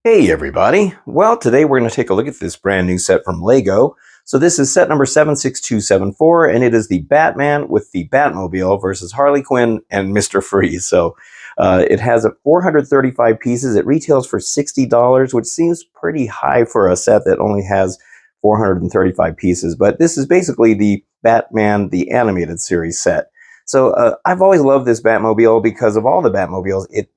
Hey everybody! Well, today we're going to take a look at this brand new set from Lego. So this is set number 76274, and it is the Batman with the Batmobile versus Harley Quinn and Mr. Freeze. So it has 435 pieces. It retails for $60, which seems pretty high for a set that only has 435 pieces. But this is basically the Batman, the animated series set. So I've always loved this Batmobile because of all the Batmobiles. It,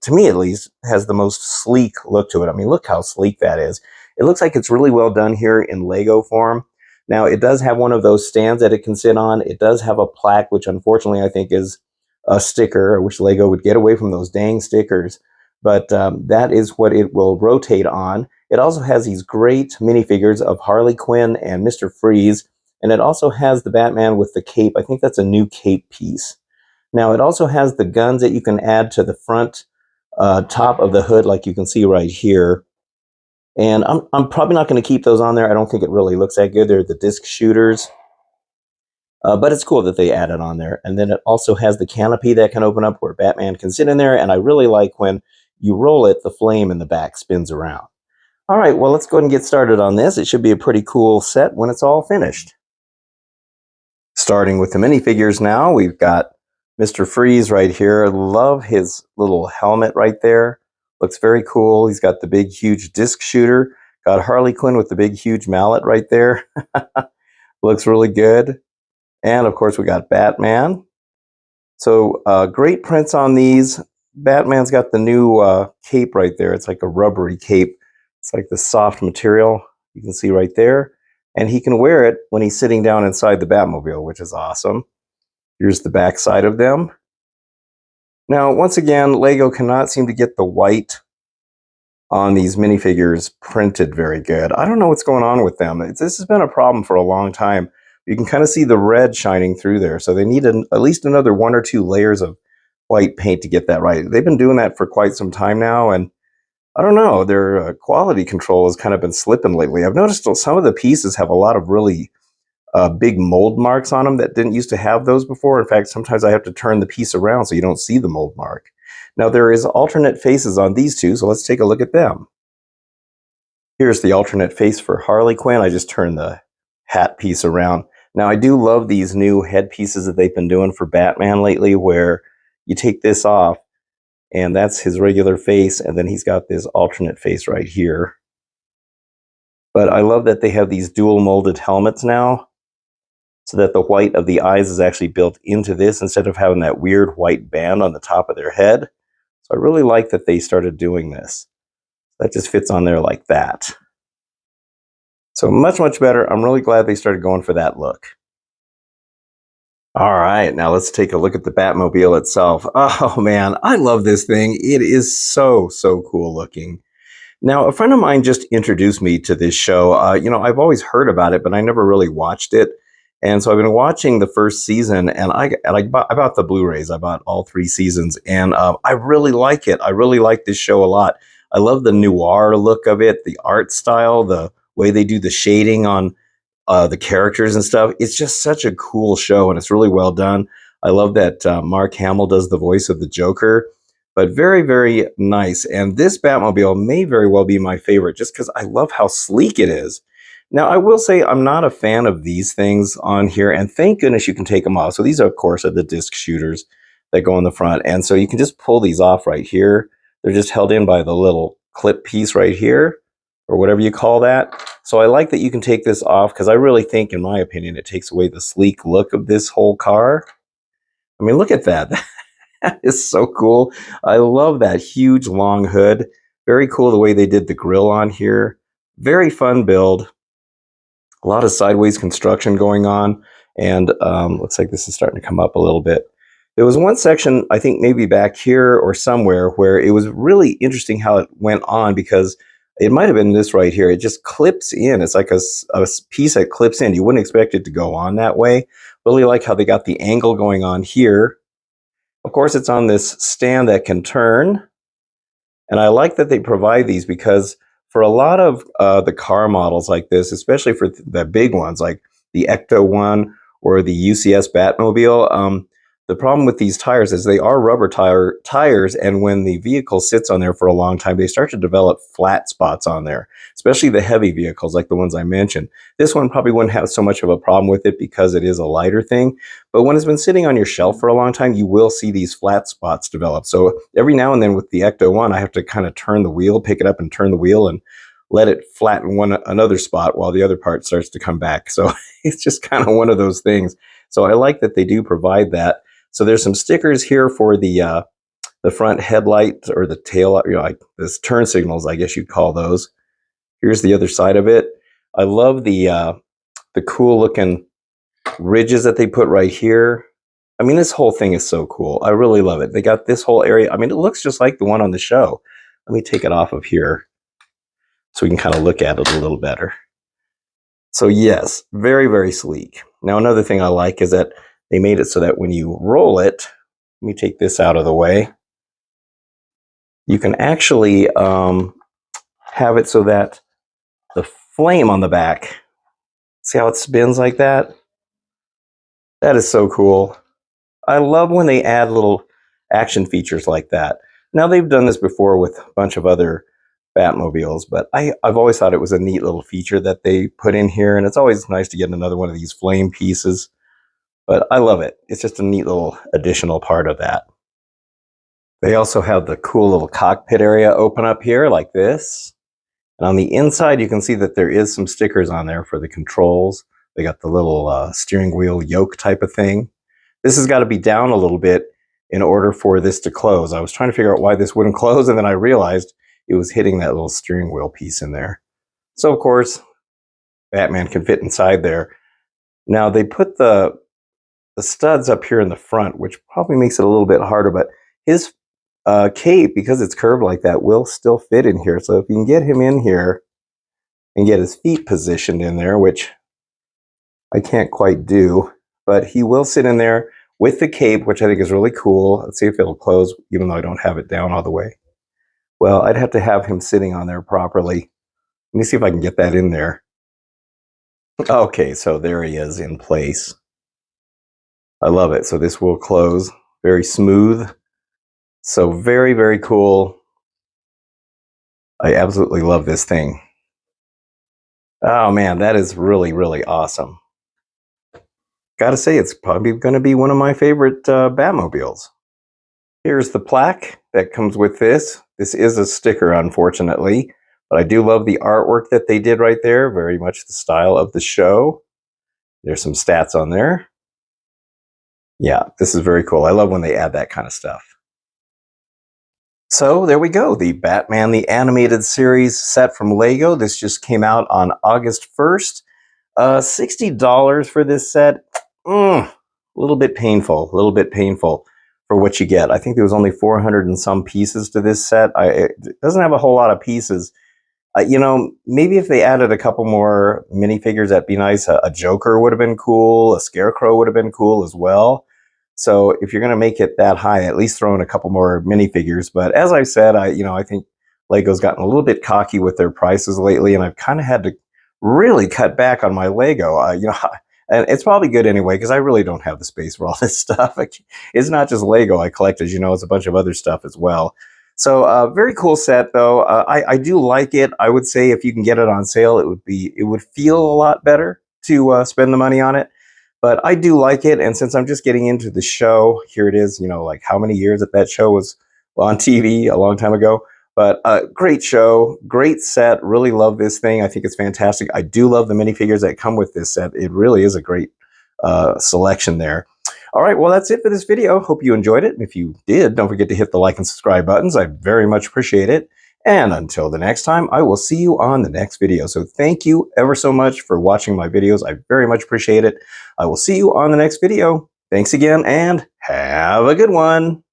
to me at least, has the most sleek look to it. I mean, look how sleek that is. It looks like it's really well done here in Lego form. Now, it does have one of those stands that it can sit on. It does have a plaque, which unfortunately I think is a sticker. I wish Lego would get away from those dang stickers. But that is what it will rotate on. It also has these great minifigures of Harley Quinn and Mr. Freeze. And it also has the Batman with the cape. I think that's a new cape piece. Now, it also has the guns that you can add to the front top of the hood, like you can see right here. And I'm probably not going to keep those on there. I don't think it really looks that good. They're the disc shooters. But it's cool that they added on there. And then it also has the canopy that can open up where Batman can sit in there. And I really like when you roll it, the flame in the back spins around. All right, well, let's go ahead and get started on this. It should be a pretty cool set when it's all finished. Starting with the minifigures now, we've got Mr. Freeze right here. Love his little helmet right there. Looks very cool. He's got the big, huge disc shooter. Got Harley Quinn with the big, huge mallet right there. Looks really good. And, of course, we got Batman. So, great prints on these. Batman's got the new cape right there. It's like a rubbery cape. It's like the soft material you can see right there. And he can wear it when he's sitting down inside the Batmobile, which is awesome. Here's the back side of them. Now, once again, Lego cannot seem to get the white on these minifigures printed very good. I don't know what's going on with them. This has been a problem for a long time. You can kind of see the red shining through there, so they need at least another 1 or 2 layers of white paint to get that right. They've been doing that for quite some time now, and I don't know, their quality control has kind of been slipping lately. I've noticed some of the pieces have a lot of really big mold marks on them that didn't used to have those before. In fact, sometimes I have to turn the piece around so you don't see the mold mark. Now, there is alternate faces on these two, so let's take a look at them. Here's the alternate face for Harley Quinn. I just turned the hat piece around. Now, I do love these new head pieces that they've been doing for Batman lately, where you take this off, and that's his regular face, and then he's got this alternate face right here. But I love that they have these dual molded helmets now, so that the white of the eyes is actually built into this instead of having that weird white band on the top of their head. So I really like that they started doing this. That just fits on there like that. So much, much better. I'm really glad they started going for that look. All right, now let's take a look at the Batmobile itself. Oh man, I love this thing. It is so, so cool looking. Now, a friend of mine just introduced me to this show. I've always heard about it, but I never really watched it. And so I've been watching the first season, and I bought the Blu-rays. I bought all 3 seasons, and I really like it. I really like this show a lot. I love the noir look of it, the art style, the way they do the shading on the characters and stuff. It's just such a cool show, and it's really well done. I love that Mark Hamill does the voice of the Joker, but very, very nice. And this Batmobile may very well be my favorite just because I love how sleek it is. Now, I will say I'm not a fan of these things on here, and thank goodness you can take them off. So these, of course, are the disc shooters that go in the front, and so you can just pull these off right here. They're just held in by the little clip piece right here, or whatever you call that. So I like that you can take this off because I really think, in my opinion, it takes away the sleek look of this whole car. I mean, look at that. That is so cool. I love that huge long hood. Very cool the way they did the grille on here. Very fun build. A lot of sideways construction going on, and looks like this is starting to come up a little bit. There was one section, I think maybe back here or somewhere, where it was really interesting how it went on, because it might have been this right here. It just clips in. It's like a piece that clips in. You wouldn't expect it to go on that way. Really like how they got the angle going on here. Of course, it's on this stand that can turn, and I like that they provide these because for a lot of the car models like this, especially for the big ones like the Ecto one or the UCS Batmobile, The problem with these tires is they are rubber tires, and when the vehicle sits on there for a long time, they start to develop flat spots on there, especially the heavy vehicles like the ones I mentioned. This one probably wouldn't have so much of a problem with it because it is a lighter thing, but when it's been sitting on your shelf for a long time, you will see these flat spots develop. So every now and then with the Ecto 1, I have to kind of turn the wheel, pick it up and turn the wheel and let it flatten another spot while the other part starts to come back. So it's just kind of one of those things. So I like that they do provide that. So there's some stickers here for the front headlight or the tail, like this turn signals, I guess you'd call those. Here's the other side of it. I love the cool looking ridges that they put right here. I mean, this whole thing is so cool. I really love it. They got this whole area. I mean, it looks just like the one on the show. Let me take it off of here so we can kind of look at it a little better. So yes, very, very sleek. Now, another thing I like is that they made it so that when you roll it, let me take this out of the way, you can actually have it so that the flame on the back, see how it spins like that? That is so cool. I love when they add little action features like that. Now, they've done this before with a bunch of other Batmobiles, but I've always thought it was a neat little feature that they put in here, and it's always nice to get another one of these flame pieces. But I love it. It's just a neat little additional part of that. They also have the cool little cockpit area open up here like this. And on the inside, you can see that there is some stickers on there for the controls. They got the little steering wheel yoke type of thing. This has got to be down a little bit in order for this to close. I was trying to figure out why this wouldn't close, and then I realized it was hitting that little steering wheel piece in there. So, of course, Batman can fit inside there. Now, they put the studs up here in the front, which probably makes it a little bit harder, but his cape, because it's curved like that, will still fit in here. So if you can get him in here and get his feet positioned in there, which I can't quite do, but he will sit in there with the cape, which I think is really cool. Let's see if it'll close, even though I don't have it down all the way. Well, I'd have to have him sitting on there properly. Let me see if I can get that in there. Okay, so there he is in place. I love it. So this will close very smooth. So very, very cool. I absolutely love this thing. Oh man, that is really, really awesome. Gotta say, it's probably going to be one of my favorite Batmobiles. Here's the plaque that comes with this. This is a sticker, unfortunately, but I do love the artwork that they did right there. Very much the style of the show. There's some stats on there. Yeah, this is very cool. I love when they add that kind of stuff. So there we go. The Batman the Animated Series set from Lego. This just came out on August 1st. $60 for this set. A little bit painful. For what you get. I think there was only 400 and some pieces to this set. It doesn't have a whole lot of pieces. You know, maybe if they added a couple more minifigures, that'd be nice. A Joker would have been cool. A Scarecrow would have been cool as well. So if you're going to make it that high, at least throw in a couple more minifigures. But as I said, I think Lego's gotten a little bit cocky with their prices lately, and I've kind of had to really cut back on my Lego. And it's probably good anyway, because I really don't have the space for all this stuff. It's not just Lego I collect, as you know, it's a bunch of other stuff as well. So very cool set, though. I do like it. I would say if you can get it on sale, it would feel a lot better to spend the money on it. But I do like it, and since I'm just getting into the show, here it is. Like how many years that show was on TV a long time ago. But great show, great set. Really love this thing. I think it's fantastic. I do love the minifigures that come with this set. It really is a great selection there. All right, well, that's it for this video. Hope you enjoyed it. And if you did, don't forget to hit the like and subscribe buttons. I very much appreciate it. And until the next time, I will see you on the next video. So thank you ever so much for watching my videos. I very much appreciate it. I will see you on the next video. Thanks again, and have a good one.